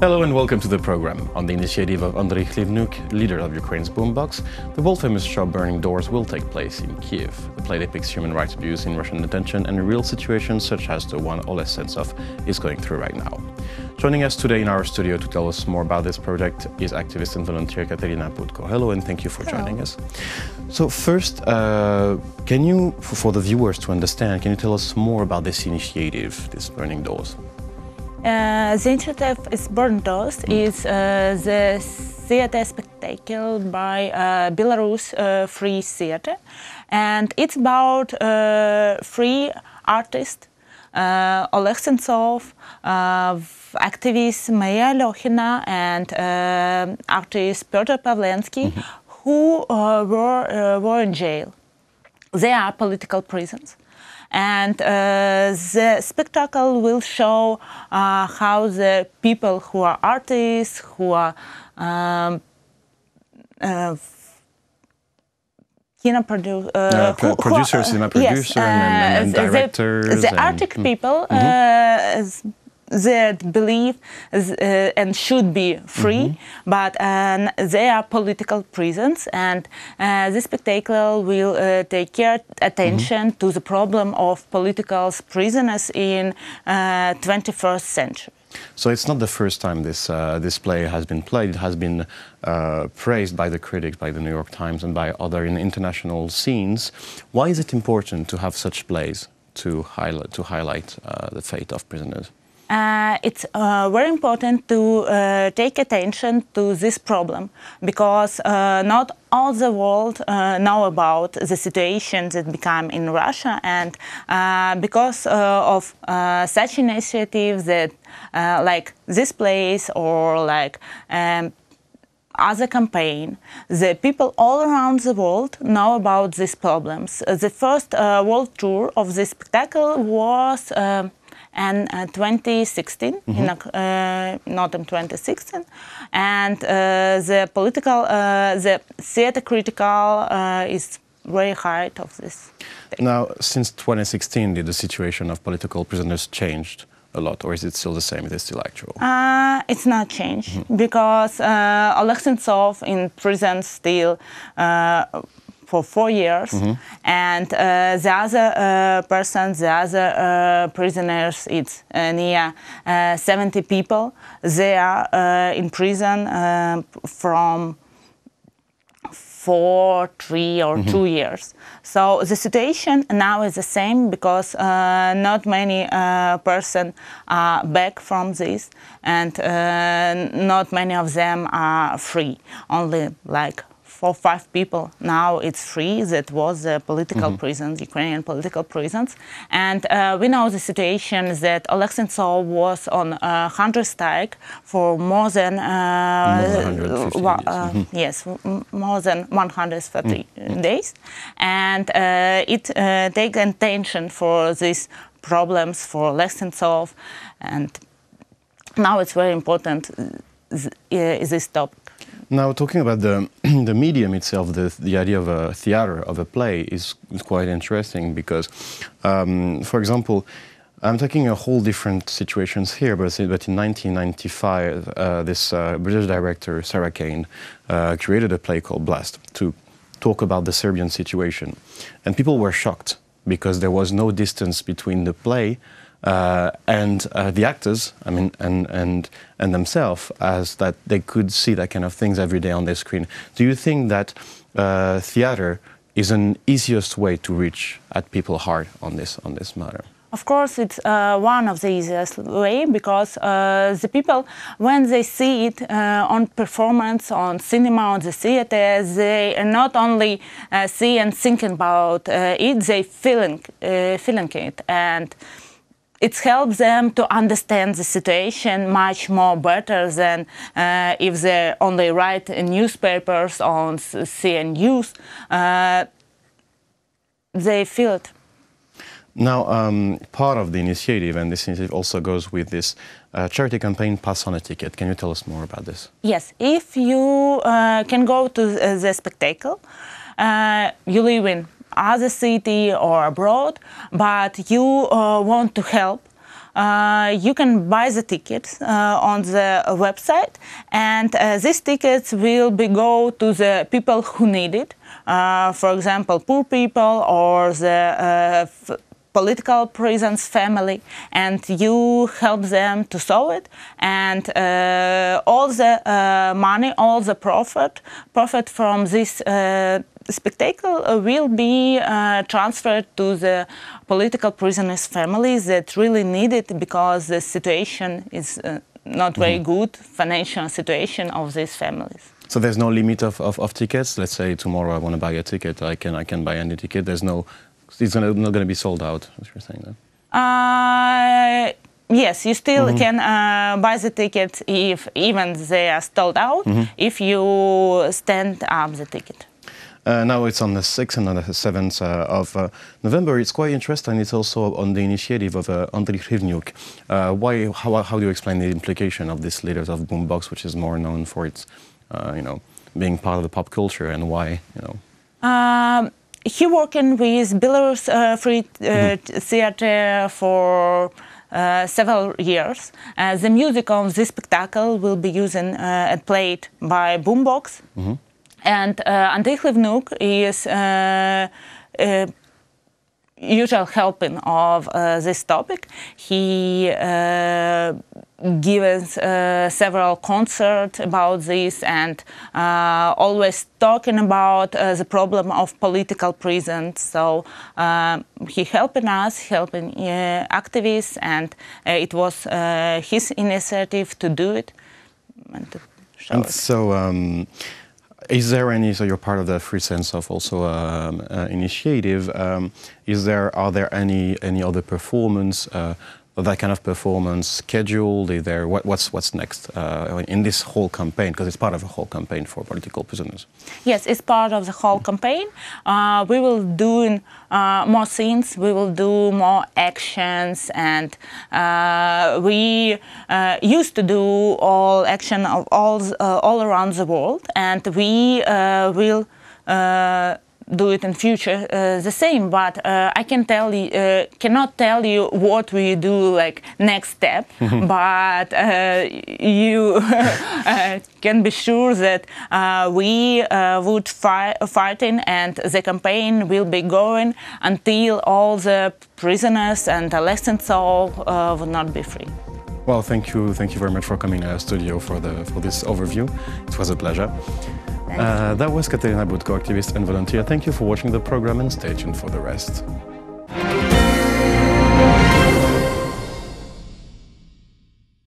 Hello and welcome to the program. On the initiative of Andriy Khlyvniuk, leader of Ukraine's Boombox, the world-famous show Burning Doors will take place in Kyiv. The play depicts human rights abuse in Russian detention and real situations such as the one Oleh Sentsov is going through right now. Joining us today in our studio to tell us more about this project is activist and volunteer Kateryna Butko. Hello and thank you for joining us. So first, can you, for the viewers to understand, can you tell us more about this initiative, this Burning Doors? The initiative is Burning Doors, is the theater spectacle by Belarus Free Theater, and it's about free artists, Oleh Sentsov, activist Maya Lohina, and artist Piotr Pawlensky, who were in jail. They are political prisoners. And the spectacle will show how the people who are artists, who are producers, cinema producers, and directors. The artistic people that believe and should be free, but they are political prisons, and this spectacle will take attention to the problem of political prisoners in 21st century. So it's not the first time this play has been played. It has been praised by the critics, by the New York Times, and by other international scenes. Why is it important to have such plays to highlight the fate of prisoners? It's very important to take attention to this problem, because not all the world know about the situation that become in Russia, and because of such initiatives that like this place or like other campaign, the people all around the world know about these problems. The first world tour of this spectacle was in 2016, in autumn 2016, and the theater critical is very high of this thing. Now, since 2016, did the situation of political prisoners changed a lot, or is it still the same? It is still actual? It's not changed, because Oleh Sentsov in prison still for 4 years, and the other persons, the other prisoners, it's near 70 people. They are in prison from 4, 3 or 2 years. So the situation now is the same, because not many persons are back from this, and not many of them are free. Only like 4 or 5 people now it's free. That was the political prisons, Ukrainian political prisons. And we know the situation that Oleh Sentsov was on hunger strike for more than more than 130 days, and it takes attention for these problems for Oleh Sentsov, and now it's very important this topic. Now, talking about the medium itself, the idea of a theater, of a play, is quite interesting, because, for example, I'm taking a whole different situations here, but in 1995, this British director, Sarah Kane, created a play called Blast to talk about the Serbian situation. And people were shocked, because there was no distance between the play and the actors, I mean, and themselves, as that they could see that kind of things every day on their screen. Do you think that theater is an easiest way to reach at people's heart on this matter? Of course, it's one of the easiest way, because the people, when they see it on performance, on cinema, on the theater, they not only see and thinking about it, they feeling it, and it helps them to understand the situation much more better than if they only write in newspapers on CN News. They feel it. Now, part of the initiative, and this initiative also goes with this charity campaign, Pass on a Ticket. Can you tell us more about this? Yes, if you can go to the spectacle, you live in other city or abroad, but you want to help you can buy the tickets on the website, and these tickets will go to the people who need it. For example, poor people or the political prisoners family, and you help them to solve it, and all the money, all the profit from this spectacle will be transferred to the political prisoners families that really need it, because the situation is not very good, financial situation of these families. So there's no limit of tickets? Let's say tomorrow I want to buy a ticket, I can buy any ticket, there's no, it's not going to be sold out, as you're saying that? Yes, you still can buy the tickets if even they are sold out, if you stand up the ticket. Now it's on the 6th and on the 7th of November. It's quite interesting. It's also on the initiative of Andriy Khlyvniuk. How do you explain the implication of this leaders of Boombox, which is more known for its, being part of the pop culture, and why, He working with Belarus Free Theater for several years. The music of this spectacle will be used and played by Boombox. And Andriy Khlyvniuk is usual helping of this topic. He gives several concerts about this, and always talking about the problem of political prisons. So he helping us, helping activists, and it was his initiative to do it and to show it. So, is there any? So you're part of the Free Sentsov also initiative. Are there any other performance? That kind of performance scheduled? Is there, what's next in this whole campaign? Because it's part of a whole campaign for political prisoners. Yes, it's part of the whole campaign. We will do more scenes. We will do more actions, and we used to do all action of all around the world, and we will do it in future the same, but I cannot tell you what we do like next step, but you can be sure that we would fighting, and the campaign will be going until all the prisoners and Oleh Sentsov will not be free. Well, thank you very much for coming to our studio for this overview. It was a pleasure. That was Kateryna Butko, activist and volunteer. Thank you for watching the program, and stay tuned for the rest.